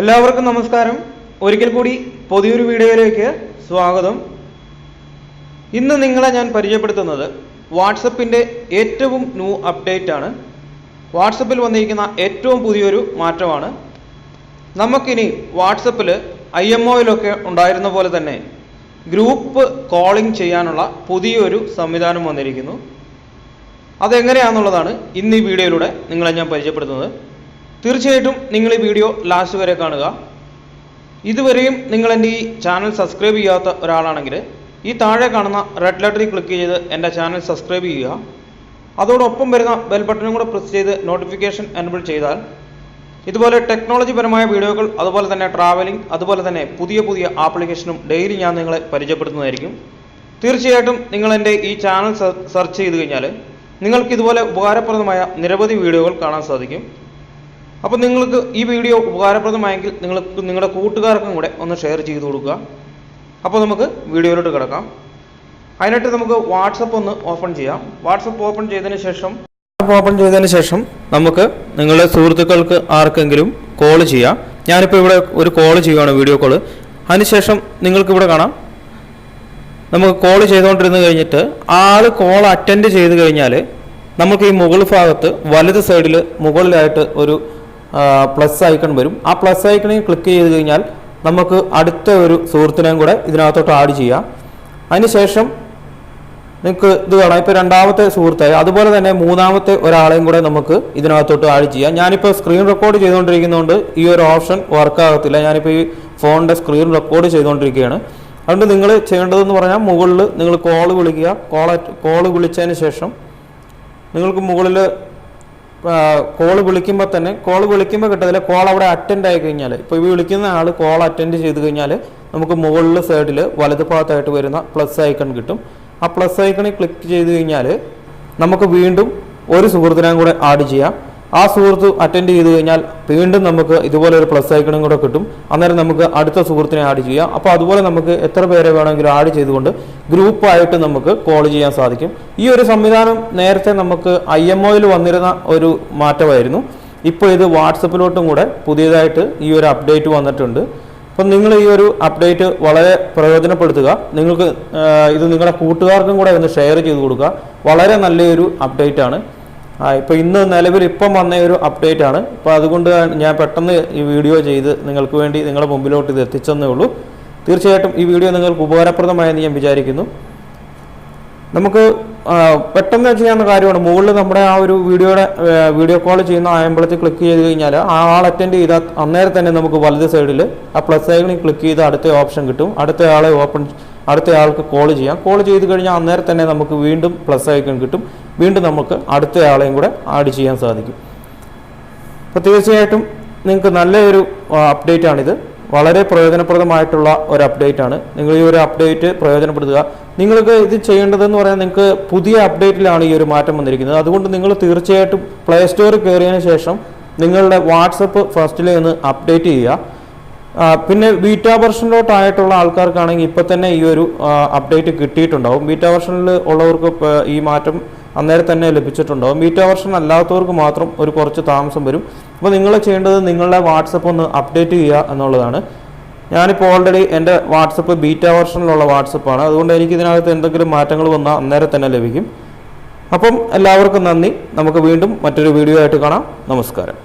എല്ലാവർക്കും നമസ്കാരം. ഒരിക്കൽ കൂടി പുതിയൊരു വീഡിയോയിലേക്ക് സ്വാഗതം. ഇന്ന് നിങ്ങളെ ഞാൻ പരിചയപ്പെടുത്തുന്നത് വാട്സപ്പിൻ്റെ ഏറ്റവും ന്യൂ അപ്ഡേറ്റ് ആണ്. വാട്സപ്പിൽ വന്നിരിക്കുന്ന ഏറ്റവും പുതിയൊരു മാറ്റമാണ്. നമുക്കിനി വാട്സപ്പിൽ IMOയിലൊക്കെ ഉണ്ടായിരുന്ന പോലെ തന്നെ ഗ്രൂപ്പ് കോളിംഗ് ചെയ്യാനുള്ള പുതിയൊരു സംവിധാനം വന്നിരിക്കുന്നു. അതെങ്ങനെയാണെന്നുള്ളതാണ് ഇന്ന് ഈ വീഡിയോയിലൂടെ നിങ്ങളെ ഞാൻ പരിചയപ്പെടുത്തുന്നത്. തീർച്ചയായിട്ടും നിങ്ങൾ ഈ വീഡിയോ ലാസ്റ്റ് വരെ കാണുക. ഇതുവരെയും നിങ്ങൾ എൻ്റെ ഈ ചാനൽ സബ്സ്ക്രൈബ് ചെയ്യാത്ത ഒരാളാണെങ്കിൽ ഈ താഴെ കാണുന്ന റെഡ് ലെറ്ററിൽ ക്ലിക്ക് ചെയ്ത് എൻ്റെ ചാനൽ സബ്സ്ക്രൈബ് ചെയ്യുക. അതോടൊപ്പം വരുന്ന ബെൽ ബട്ടണും കൂടെ പ്രസ് ചെയ്ത് നോട്ടിഫിക്കേഷൻ എനേബിൾ ചെയ്താൽ ഇതുപോലെ ടെക്നോളജി പരമായ വീഡിയോകൾ, അതുപോലെ തന്നെ ട്രാവലിംഗ്, അതുപോലെ തന്നെ പുതിയ പുതിയ ആപ്ലിക്കേഷനും ഡെയിലി ഞാൻ നിങ്ങളെ പരിചയപ്പെടുത്തുന്നതായിരിക്കും. തീർച്ചയായിട്ടും നിങ്ങൾ എൻ്റെ ഈ ചാനൽ സെർച്ച് ചെയ്ത് കഴിഞ്ഞാൽ നിങ്ങൾക്ക് ഇതുപോലെ ഉപകാരപ്രദമായ നിരവധി വീഡിയോകൾ കാണാൻ സാധിക്കും. അപ്പോൾ നിങ്ങൾക്ക് ഈ വീഡിയോ ഉപകാരപ്രദമായെങ്കിൽ നിങ്ങളുടെ കൂട്ടുകാർക്കും കൂടെ ഒന്ന് ഷെയർ ചെയ്ത് കൊടുക്കുക. അപ്പോൾ നമുക്ക് വീഡിയോയിലോട്ട് കിടക്കാം. അതിനായിട്ട് നമുക്ക് വാട്സപ്പ് ഒന്ന് ഓപ്പൺ ചെയ്യാം. വാട്സപ്പ് ഓപ്പൺ ചെയ്തതിന് ശേഷം നമുക്ക് നിങ്ങളുടെ സുഹൃത്തുക്കൾക്ക് ആർക്കെങ്കിലും കോൾ ചെയ്യാം. ഞാനിപ്പോൾ ഇവിടെ ഒരു കോൾ ചെയ്യുകയാണ്, വീഡിയോ കോൾ. അതിനുശേഷം നിങ്ങൾക്കിവിടെ കാണാം, നമുക്ക് കോൾ ചെയ്തുകൊണ്ടിരുന്ന് കഴിഞ്ഞിട്ട് ആൾ കോൾ അറ്റൻഡ് ചെയ്ത് കഴിഞ്ഞാൽ നമുക്ക് ഈ മുകൾ ഭാഗത്ത് വലത് സൈഡിൽ മുകളിലായിട്ട് ഒരു പ്ലസ് ഐക്കൺ വരും. ആ പ്ലസ് ഐക്കണിൽ ക്ലിക്ക് ചെയ്ത് കഴിഞ്ഞാൽ നമുക്ക് അടുത്ത ഒരു സുഹൃത്തിനെയും കൂടെ ഇതിനകത്തോട്ട് ആഡ് ചെയ്യാം. അതിനുശേഷം നിങ്ങൾക്ക് ഇത് കാണാം, ഇപ്പോൾ രണ്ടാമത്തെ സുഹൃത്തായി. അതുപോലെ തന്നെ മൂന്നാമത്തെ ഒരാളെയും കൂടെ നമുക്ക് ഇതിനകത്തോട്ട് ആഡ് ചെയ്യാം. ഞാനിപ്പോൾ സ്ക്രീൻ റെക്കോർഡ് ചെയ്തുകൊണ്ടിരിക്കുന്നതുകൊണ്ട് ഈ ഒരു ഓപ്ഷൻ വർക്കാകത്തില്ല. ഞാനിപ്പോൾ ഈ ഫോണിൻ്റെ സ്ക്രീൻ റെക്കോർഡ് ചെയ്തുകൊണ്ടിരിക്കുകയാണ്. അതുകൊണ്ട് നിങ്ങൾ ചെയ്യേണ്ടതെന്ന് പറഞ്ഞാൽ മുകളിൽ നിങ്ങൾ കോൾ വിളിക്കുക. കോൾ വിളിച്ചതിന് ശേഷം നിങ്ങൾക്ക് മുകളിൽ കോൾ വിളിക്കുമ്പോൾ കിട്ടത്തില്ല. കോൾ അവിടെ അറ്റൻഡ് ആയി കഴിഞ്ഞാൽ, ഇപ്പോൾ ഈ വിളിക്കുന്ന ആൾ കോൾ അറ്റൻഡ് ചെയ്ത് കഴിഞ്ഞാൽ നമുക്ക് മുകളിൽ സൈഡിൽ വലത് ഭാഗത്തായിട്ട് വരുന്ന പ്ലസ് ഐക്കൺ കിട്ടും. ആ പ്ലസ് ഐക്കണിൽ ക്ലിക്ക് ചെയ്ത് കഴിഞ്ഞാൽ നമുക്ക് വീണ്ടും ഒരു സുഹൃത്തിനെയും കൂടെ ആഡ് ചെയ്യാം. ആ സുഹൃത്ത് അറ്റൻഡ് ചെയ്ത് കഴിഞ്ഞാൽ വീണ്ടും നമുക്ക് ഇതുപോലെ ഒരു പ്ലസ് ഐക്കണും കൂടെ കിട്ടും. അന്നേരം നമുക്ക് അടുത്ത സുഹൃത്തിനെ ആഡ് ചെയ്യാം. അപ്പോൾ അതുപോലെ നമുക്ക് എത്ര പേരെ വേണമെങ്കിലും ആഡ് ചെയ്തുകൊണ്ട് ഗ്രൂപ്പായിട്ട് നമുക്ക് കോൾ ചെയ്യാൻ സാധിക്കും. ഈ ഒരു സംവിധാനം നേരത്തെ നമുക്ക് IMOയിൽ വന്നിരുന്ന ഒരു മാറ്റമായിരുന്നു. ഇപ്പോൾ ഇത് വാട്സപ്പിലോട്ടും കൂടെ പുതിയതായിട്ട് ഈ ഒരു അപ്ഡേറ്റ് വന്നിട്ടുണ്ട്. അപ്പം നിങ്ങൾ ഈ ഒരു അപ്ഡേറ്റ് വളരെ പ്രയോജനപ്പെടുത്തുക. നിങ്ങൾക്ക് ഇത് നിങ്ങളുടെ കൂട്ടുകാർക്കും കൂടെ ഒന്ന് ഷെയർ ചെയ്ത് കൊടുക്കുക. വളരെ നല്ലൊരു അപ്ഡേറ്റ് ആണ്. ഇപ്പോൾ ഇന്ന് നിലവിൽ വന്ന ഒരു അപ്ഡേറ്റ് ആണ്. അപ്പോൾ അതുകൊണ്ട് ഞാൻ പെട്ടെന്ന് ഈ വീഡിയോ ചെയ്ത് നിങ്ങൾക്ക് വേണ്ടി നിങ്ങളുടെ മുമ്പിലോട്ട് ഇത് എത്തിച്ചെന്നേ ഉള്ളൂ. തീർച്ചയായിട്ടും ഈ വീഡിയോ നിങ്ങൾക്ക് ഉപകാരപ്രദമായെന്ന് ഞാൻ വിചാരിക്കുന്നു. നമുക്ക് പെട്ടെന്ന് ചെയ്യാവുന്ന കാര്യമാണ്. മുകളിൽ നമ്മുടെ ആ ഒരു വീഡിയോ കോൾ ചെയ്യുന്ന ആയമ്പളത്തിൽ ക്ലിക്ക് ചെയ്ത് കഴിഞ്ഞാൽ ആ ആൾ അറ്റൻഡ് ചെയ്താൽ അന്നേരം തന്നെ നമുക്ക് വലത് സൈഡിൽ ആ പ്ലസ് ഐക്കണിൽ ക്ലിക്ക് ചെയ്ത് അടുത്ത ഓപ്ഷൻ കിട്ടും. അടുത്ത ആൾക്ക് കോൾ ചെയ്യാം. കോൾ ചെയ്ത് കഴിഞ്ഞാൽ അന്നേരം തന്നെ നമുക്ക് വീണ്ടും പ്ലസ് ഐക്കൺ കിട്ടും. വീണ്ടും നമുക്ക് അടുത്ത ആളെയും കൂടെ ആഡ് ചെയ്യാൻ സാധിക്കും. അപ്പോൾ തീർച്ചയായിട്ടും നിങ്ങൾക്ക് നല്ലൊരു അപ്ഡേറ്റ് ആണിത്. വളരെ പ്രയോജനപ്രദമായിട്ടുള്ള ഒരു അപ്ഡേറ്റ് ആണ്. നിങ്ങൾ ഈ ഒരു അപ്ഡേറ്റ് പ്രയോജനപ്പെടുത്തുക. നിങ്ങൾക്ക് ഇത് ചെയ്യേണ്ടതെന്ന് പറയാൻ, നിങ്ങൾക്ക് പുതിയ അപ്ഡേറ്റിലാണ് ഈ ഒരു മാറ്റം വന്നിരിക്കുന്നത്. അതുകൊണ്ട് നിങ്ങൾ തീർച്ചയായിട്ടും പ്ലേ സ്റ്റോറിൽ കയറിയതിന് ശേഷം നിങ്ങളുടെ വാട്സപ്പ് ഫസ്റ്റിൽ നിന്ന് അപ്ഡേറ്റ് ചെയ്യുക. പിന്നെ ബീറ്റ വെർഷനിലോട്ടായിട്ടുള്ള ആൾക്കാർക്കാണെങ്കിൽ ഇപ്പോൾ തന്നെ ഈ ഒരു അപ്ഡേറ്റ് കിട്ടിയിട്ടുണ്ടാവും. ബീറ്റ വെർഷനിൽ ഉള്ളവർക്ക് ഈ മാറ്റം അന്നേരം തന്നെ ലഭിച്ചിട്ടുണ്ടാവും. ബീറ്റ വെർഷൻ അല്ലാത്തവർക്ക് മാത്രം കുറച്ച് താമസം വരും. അപ്പോൾ നിങ്ങൾ ചെയ്യേണ്ടത് നിങ്ങളുടെ വാട്സപ്പ് ഒന്ന് അപ്ഡേറ്റ് ചെയ്യുക എന്നുള്ളതാണ്. ഞാനിപ്പോൾ ഓൾറെഡി എൻ്റെ വാട്സപ്പ് ബീറ്റ വെർഷനിലുള്ള വാട്സപ്പാണ്. അതുകൊണ്ട് എനിക്ക് ഇതിനകത്ത് എന്തെങ്കിലും മാറ്റങ്ങൾ വന്നാൽ അന്നേരം തന്നെ ലഭിക്കും. അപ്പം എല്ലാവർക്കും നന്ദി. നമുക്ക് വീണ്ടും മറ്റൊരു വീഡിയോ ആയിട്ട് കാണാം. നമസ്കാരം.